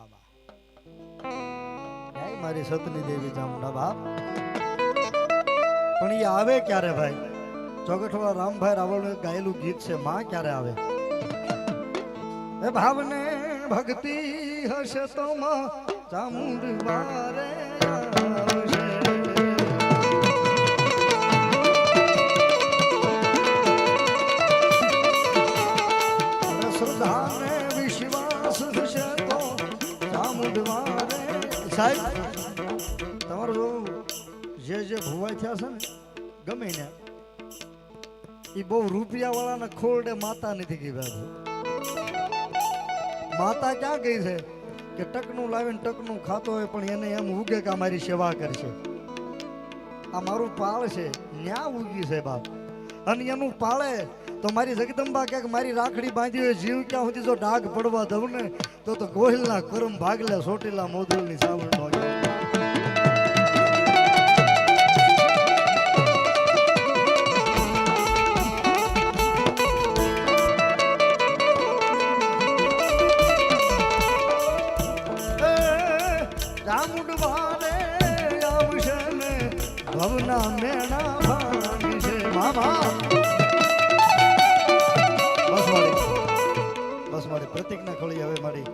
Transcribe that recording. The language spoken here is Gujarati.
બાબા મારી સતની દેવી ચામુંડા બાપ પણ એ આવે ક્યારે ભાઈ? ચોગઠવાળા રામભાઈ રાવળનું ગાયેલું ગીત છે માં ક્યારે આવે? એ ભાવને ભક્તિ હશે તો માં ચામુંડવા રે આવશે. શ્રદ્ધાને વિશ્વાસ થશે તો ચામુંડવા રે. સાહેબ તમારું જે ભુવાઈ થયા છે ને ગમે ને એ બહુ રૂપિયા વાળાના ખોરડે માતા નથી ગઈ બાજુ. માતા ક્યાં ગઈ છે કે ટકનું લાવીને ટકનું ખાતો હોય પણ એને એમ ઉગે કે મારી સેવા કરશે, આ મારું પાળ છે ન્યા ઉગી છે બાપ. અને એનું પાળે તો મારી જગદંબા ક્યાંક મારી રાખડી બાંધી હોય જીવ ક્યાં સુધી જો ડાઘ પડવા દઉં ને તો ગોહિલના કરમ ભાગલે સોટીલા મોદલની સાવણ ભાગે. ભવના મેણા ભાંગી છે મામા. બસ મારી પ્રતિજ્ઞા ખોલી હવે મારી